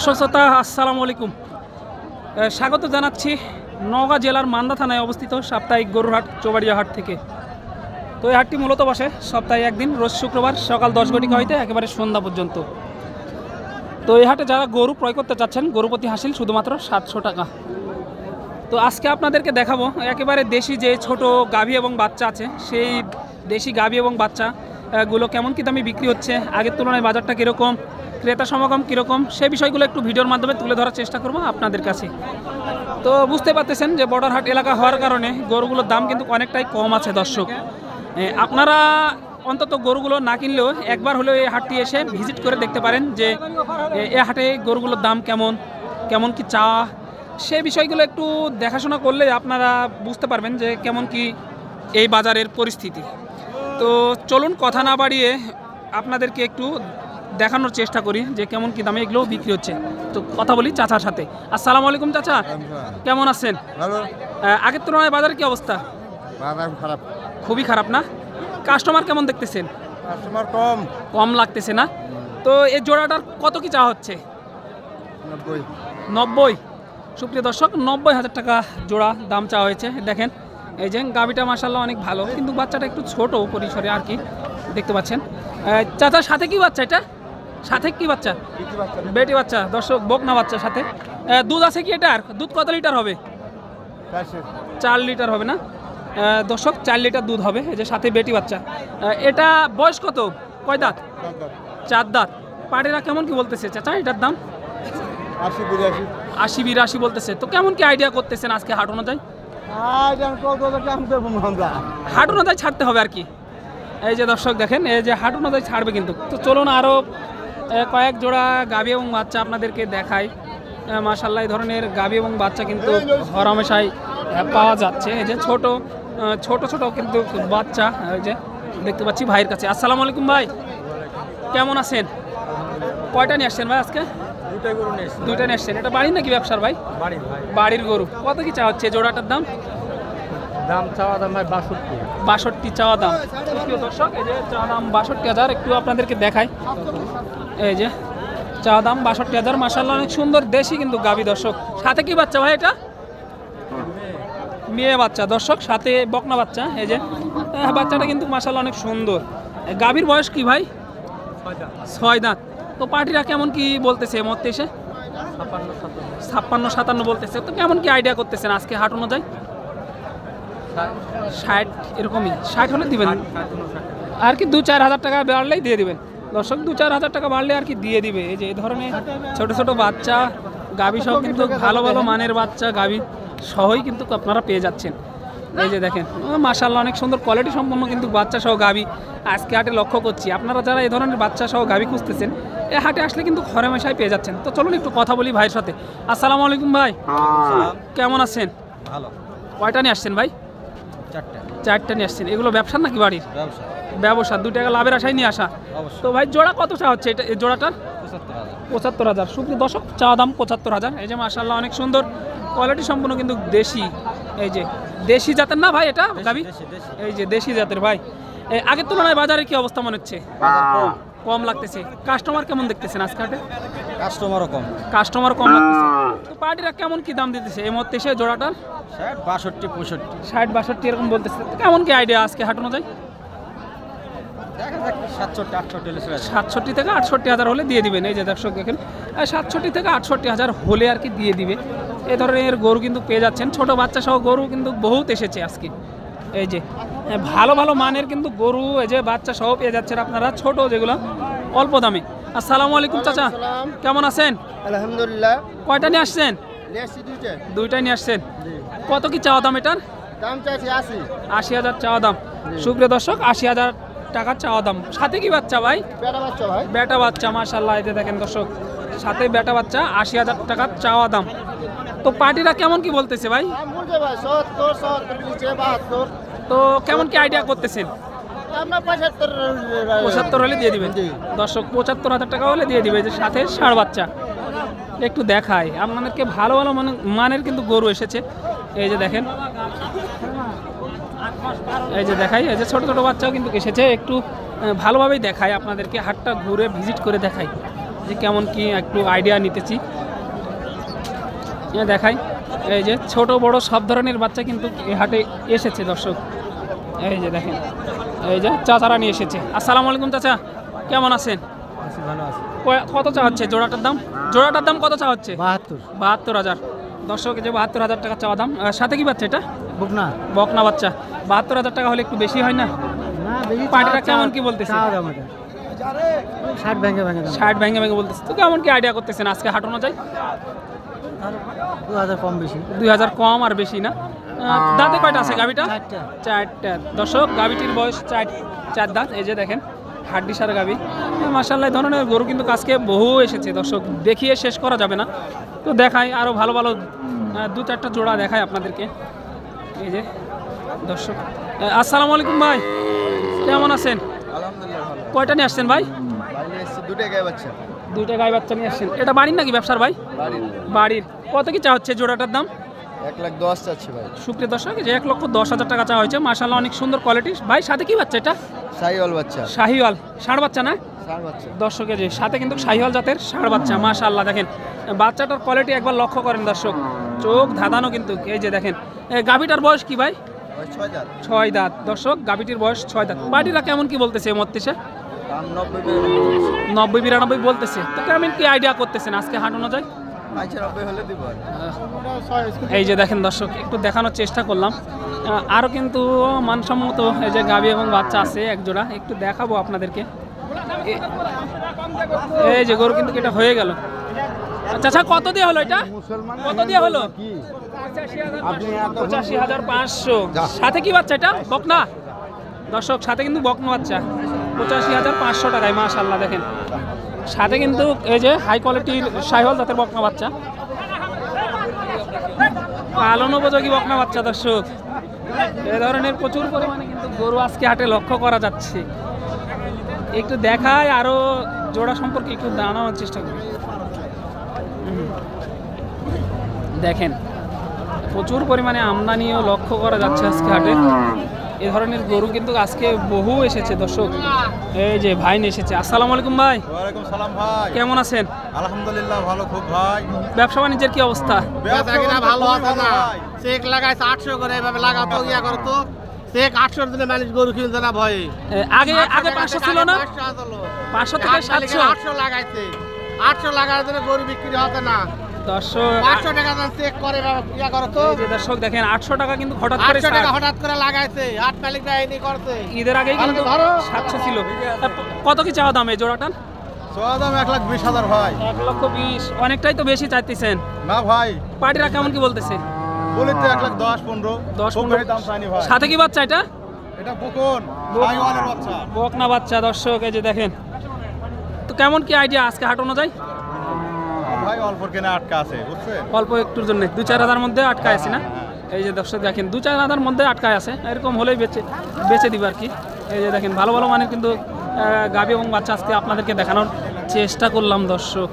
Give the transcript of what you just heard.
শ্রোতা আসসালামু আলাইকুম, স্বাগত জানাচ্ছি নওগাঁ জেলার মান্দা থানায় অবস্থিত সাপ্তাহিক গরুর হাট চৌবাড়িয়া হাট থেকে। তো এই হাটটি মূলত বসে সপ্তাহে একদিন, রোজ শুক্রবার সকাল 10 ঘটিকা হইতে একেবারে সন্ধ্যা পর্যন্ত। তো এই হাটে যারা গরু ক্রয় করতে চাচ্ছেন, গরু প্রতি হাসিল শুধুমাত্র 700 টাকা। তো আজকে আপনাদেরকে দেখাবো একেবারে দেশি যে ছোট গাভী এবং বাচ্চা আছে, সেই দেশি গাভী এবং বাচ্চা গুলো কেমন কি দামে বিক্রি হচ্ছে, আগের তুলনায় বাজারটা কীরকম, ক্রেতা সমাগম কীরকম, সেই বিষয়গুলো একটু ভিডিওর মাধ্যমে তুলে ধরার চেষ্টা করবো আপনাদের কাছে। তো বুঝতে পারতেছেন যে বর্ডার হাট এলাকা হওয়ার কারণে গরুগুলোর দাম কিন্তু অনেকটাই কম আছে। দর্শক, আপনারা অন্তত গরুগুলো না কিনলেও একবার হলেও এই হাটটি এসে ভিজিট করে দেখতে পারেন যে এই হাটে গরুগুলোর দাম কেমন, কেমন কি চা, সেই বিষয়গুলো একটু দেখাশোনা করলে আপনারা বুঝতে পারবেন যে কেমন কি এই বাজারের পরিস্থিতি। তো চলুন কথা না বাড়িয়ে আপনাদেরকে একটু দেখানোর চেষ্টা করি যে কেমন কি দামে এগুলো বিক্রি হচ্ছে। তো কথা বলি চাচার সাথে। আসসালামু আলাইকুম চাচা, কেমন আছেন? আগের তুলনায় বাজারের কি অবস্থা? খারাপ, খুবই খারাপ না? কাস্টমার কেমন দেখতেছেন? কাস্টমার কম কম লাগতেছে না? তো এই জোড়াটার কত কি চাওয়া হচ্ছে? 90। সুপ্রিয় দর্শক, 90,000 টাকা জোড়া দাম চাওয়া হয়েছে। দেখেন এই যে গাভিটা মাশাআল্লাহ অনেক ভালো, কিন্তু বাচ্চাটা একটু ছোট পরিসরে আর কি দেখতে পাচ্ছেন। চাচার সাথে কি বাচ্চা? এটা সাথে কি বাচ্চা? বেটি বাচ্চা। দর্শক, বকনা বাচ্চার সাথে দুধ আছে কি? এটার দুধ কত লিটার হবে? 4 লিটার হবে না দর্শক? 4 লিটার দুধ হবে। এই যে সাথে বেটি বাচ্চা। এটা বয়স কত? কয় দাঁত? 4 দাঁত। পাটিরা কেমন কি বলতেছে চাচা এটার দাম? 80-82 বলতেছে। তো কেমন কি আইডিয়া করতেছেন আজকে হাট অনুযায়ী? হাট অনুযায়ী ছাড়তে হবে আর কি। এই যে দর্শক দেখেন, এই যে হাট অনুযায়ী ছাড়বে কিন্তু। তো চলুন আরও কয়েক জোড়া গাভী এবং বাচ্চা আপনাদেরকে দেখাই। মাশাআল্লাহ এই ধরনের গাভী এবং বাচ্চা কিন্তু হরহামেশাই পাওয়া যাচ্ছে। এই যে ছোট ছোট কিন্তু বাচ্চা এই যে দেখতে পাচ্ছি ভাইয়ের কাছে। আসসালামু আলাইকুম ভাই, কেমন আছেন? কয়টা নিয়ে আসছেন ভাই আজকে? দুইটা নিয়ে আসছেন। এটা বাড়ির নাকি ব্যবসার ভাই? বাড়ির গরু। কত কি চাওয়া হচ্ছে জোড়াটার দাম? চাওয়া দাম ভাই 62 চাওয়া দাম। প্রিয় দর্শক, এই যে চাওয়া দাম 62,000। একটু আপনাদেরকে দেখাই। এই যে চাওয়া দাম 62,000। মাশাআল্লাহ অনেক সুন্দর দেশি কিন্তু গাভী। দর্শক, সাথে কি বাচ্চা ভাই? এটা মেয়ে বাচ্চা। দর্শক, সাথে বকনা বাচ্চা। এই যে বাচ্চাটা কিন্তু মাশাআল্লাহ অনেক সুন্দর। গাভীর বয়স কি ভাই? 6 দাঁত। তো পার্টিরা কেমন কি বলতেছে মধ্যে এসে? 56-57 বলতেছে। তো কেমন কি আইডিয়া করতেছেন আজকে হাট অনুযায়ী? 60 এরকমই। 60 হলে দিবেন আর কি? 2-4 হাজার টাকা বাড়লেই দিয়ে দিবেন দর্শক। 2-4 হাজার টাকা বাড়লে আর কি দিয়ে দিবে। এই যে এই ধরনের ছোট ছোট বাচ্চা গাভী সহ কিন্তু ভালো ভালো মানের বাচ্চা গাভী সহই কিন্তু আপনারা পেয়ে যাচ্ছেন। এই যে দেখেন মাশাআল্লাহ অনেক সুন্দর কোয়ালিটি সম্পন্ন কিন্তু বাচ্চা সহ গাভী আজকে হাটে লক্ষ্য করছি। আপনারা যারা এই ধরনের বাচ্চা সহ গাভী খুঁজতেছেন, এই হাটে আসলে কিন্তু হরহামেশাই পেয়ে যাচ্ছেন। তো চলুন একটু কথা বলি ভাইয়ের সাথে। আসসালামু আলাইকুম ভাই, কেমন আছেন? ভালো। কয়টা নিয়ে আসছেন ভাই? 4টা নিয়ে আসছেন। এগুলো ব্যবসার নাকি বাড়ির? ব্যবসা। 2 টাকা লাভের আশায় নিয়ে আসা। তো ভাই জোড়া কত চা হচ্ছে এটা? এই জোড়াটার 75,000। সুপ্রিয় দর্শক, চাওয়া দাম 75,000। এই যে মাশাআল্লাহ অনেক সুন্দর কোয়ালিটি সম্পন্ন কিন্তু দেশি। এই যে দেশি জাতের না ভাই এটা গাভী? এই যে দেশি জাতের ভাই। আগের তুলনায় বাজারে কি অবস্থা মনে হচ্ছে? কম লাগতেছে। কাস্টমার কেমন দেখতেছেন আজকে হাটে? কাস্টমারও কম লাগতেছে। তো পার্টিরা কেমন কি দাম দিতেছে এই মুহূর্তে এসে জোড়াটার? 60-62 এরকম বলতেছে। তো কেমন কি আইডিয়া আজকে হাট অনুযায়ী? 67 থেকে 68,000 হলে দিয়ে দিবেন। এই যে দর্শক দেখেন, 67 থেকে 68,000 হলে আর কি দিয়ে দিবে। এই ধরনের গরু কিন্তু পেয়ে যাচ্ছেন। ছোট বাচ্চা সহ গরু কিন্তু বহুত এসেছে আজকে। এই যে ভালো ভালো মানের কিন্তু গরু এই যে বাচ্চা সহ পেয়ে যাচ্ছেন আপনারা, ছোট যেগুলো অল্প দামে। আসসালামু আলাইকুম চাচা, কেমন আছেন? আলহামদুলিল্লাহ। কয়টা নিয়ে আসছেন? 2টা নিয়ে আসছেন। কত কি চাওয়া দাম এটার? দাম চাইছি 80,000 চাওয়া দাম। সুপ্রিয় দর্শক, 80,000 টাকা চাওয়া দাম। সাথে কি বাচ্চা ভাই? বেটা বাচ্চা। মাশাআল্লাহ এই যে দেখেন দর্শক, সাথে বেটা বাচ্চা। 80,000 টাকা চাওয়া দাম। তো পার্টিরা কেমন কি বলতেছে ভাই? 70 তো কেমন কি আইডিয়া করতেছেন? 75 হলে দিয়ে দিবেন দর্শক। 75,000 টাকা হলে দিয়ে দিবে। যে সাথে ষাঁড় বাচ্চা। একটু দেখাই আপনাদেরকে, ভালো ভালো মানের কিন্তু গরু এসেছে। এই যে দেখেন, এই যে দেখাই, এই যে ছোট ছোট বাচ্চাও কিন্তু এসেছে। একটু ভালোভাবেই দেখাই আপনাদেরকে, হাটটা ঘুরে ভিজিট করে দেখাই। যে কেমন কি একটু আইডিয়া নিতেছি। দেখাই, এই যে ছোট বড় সব ধরনের বাচ্চা কিন্তু এই হাটে এসেছে দর্শক। এই যে দেখেন, এই যে চাচারা নিয়ে এসেছে। আসসালামু আলাইকুম চাচা, কেমন আছেন? ভালো আছে। কত চা হচ্ছে জোড়াটার দাম? জোড়াটার দাম কত চা হচ্ছে? 72 72,000 দর্শক। এই যে 72,000 টাকা চাওয়া দাম। সাথে কি বাচ্চা এটা? বুকনা বকনা বাচ্চা। 72,000 টাকা হলে একটু বেশি হয় না? না বেশি পার্টিরা কেমন কি বলতেছে? 60 ভেঙে 60 ভেঙে ভেঙে বলতেছে। তো কেমন কি আইডিয়া করতেছেন আজকে হাট অনুযায়ী? 2000 কম বেশি। 2000 কম আর বেশি না। দাঁতে কয়টা আছে গাভিটা? 4টা। 4টা দর্শক। গাভিটির বয়স 4 দাঁত। এই যে দেখেন, হাড্ডিসার গাভি। মাশাআল্লাহ, এই ধরনের গরু কিন্তু আজকে বহু এসেছে দর্শক, দেখিয়ে শেষ করা যাবে না। তো দেখাই আরও ভালো ভালো 2-4টা জোড়া দেখাই আপনাদেরকে। এই যে দর্শক, আসসালামু আলাইকুম ভাই, কেমন আছেন? আলহামদুলিল্লাহ ভালো। কয়টা নিয়ে আসছেন ভাই? বাইরে এসে দুটাই গায়ে বাচ্চা। 2টা গাই বাচ্চা নিয়ে আসছেন। এটা বাড়ির নাকি ব্যবসার ভাই? বাড়ির বাড়ির। কত কি চা হচ্ছে জোড়াটার দাম? 1,10,000 চাচ্ছি ভাই। সুপ্রিয় দর্শক, যে 1,10,000 টাকা চা হয়েছে। মাশাআল্লাহ, অনেক সুন্দর কোয়ালিটি। ভাই সাথে কি বাচ্চা এটা? সাইওয়াল বাচ্চা। শাহিওয়াল ষাঁড় বাচ্চা না? ষাঁড় বাচ্চা। দর্শকের যে সাথে কিন্তু শাহিওয়াল জাতের ষাঁড় বাচ্চা। মাশাআল্লাহ, দেখেন বাচ্চাটার কোয়ালিটি একবার লক্ষ্য করেন দর্শক, চোখ ধাঁধানো কিন্তু। এই যে দেখেন, গাভিটার বয়স কি ভাই? ওই 6 দাঁত। 6 দাঁত দর্শক, গাভিটির বয়স 6 দাঁত। বাড়িরা কেমন কি বলতেছে মত্তিসে? দাম 90-92 বলতেছে। তো কেমন কি আইডিয়া করতেছেন আজকে হাট অনুযায়ী? 90 হলে দিব। এই যে দেখেন দর্শক, একটু দেখানোর চেষ্টা করলাম। আরও কিন্তু মানসম্মত এই যে গাভী এবং বাচ্চা আছে এক জোড়া, একটু দেখাবো আপনাদেরকে। এই যে গরু কিন্তু এটা হয়ে গেল। আচ্ছা, কত দিয়ে হলো এটা? কত দিয়ে হলো? 85,500। সাথে কি বাচ্চা এটা? বকনা দর্শক, সাথে কিন্তু বকনা বাচ্চা। 85,500 টাকায়। মাশাআল্লাহ, দেখেন সাথে কিন্তু এই যে হাই কোয়ালিটির শাহিওয়াল জাতের বকনা বাচ্চা, পালন উপযোগী বকনা বাচ্চা দর্শক। এ ধরনের প্রচুর পরিমাণে কিন্তু গরু আজকে হাটে লক্ষ্য করা যাচ্ছে। একটু দেখায় আরো জোড়া সম্পর্কে একটু জানানোর চেষ্টা করি। দেখেন প্রচুর পরিমাণে আমদানিও লক্ষ্য করা যাচ্ছে আজকে হাটে। এ ধরনের গরু কিন্তু আজকে বহু এসেছে দর্শক। এই যে ভাই এসেছে। আসসালামু আলাইকুম ভাই। ওয়ালাইকুম সালাম ভাই। কেমন আছেন? আলহামদুলিল্লাহ ভালো খুব ভাই। ব্যবসা বাণিজ্যের কি অবস্থা? বেচা কিনা ভালো আছে না। চেক লাগাইছে 800 করে, এভাবে লাগাতো ইয়া করতো। চেক 800 দিলে মানুষ গরু কিনতে না ভয়ে। আগে 500 ছিল না? 500 থেকে 700 800 লাগাইছে। 800 লাগার জন্য গরু বিক্রি হতে না। দর্শক 500 টাকা দাম চেক করে ইয়া করতো। এই যে দর্শক দেখেন, 800 টাকা কিন্তু হঠাৎ করে 800 টাকা হঠাৎ করে লাগাইছে। হাট মালিকরা এই করতে। ঈদের আগেই কিন্তু 700 ছিল। কত কি চাওয়া দাম এই জোড়াটার? সোয়া দাম 1,20,000 ভাই। 1,20,000 অনেকটাই তো বেশি চাইতেছেন। না ভাই, পার্টিরা কেমন কি বলতেছে? বলিতে 1,10,15 10-15 দাম চাইনি ভাই। সাথে কি বাচ্চা এটা? এটা বকন সাইওয়ালের বাচ্চা। বকনা বাচ্চা দর্শক। এই যে দেখেন, তো কেমন কি আইডিয়া আজকে হাট অনুযায়ী? ভাই অল্প কেনা আটকা আছে বুঝছেন। অল্প একটুর জন্য 2-4 মধ্যে আটকায় আছে না? এই যে দর্শক দেখেন, 2-4 মধ্যে আটকায় আছে। এরকম হলেই বেচে দিবে আর কি। এই যে দেখেন, ভালো ভালো মানের কিন্তু গাভী এবং বাচ্চা আজকে আপনাদেরকে দেখানোর চেষ্টা করলাম দর্শক।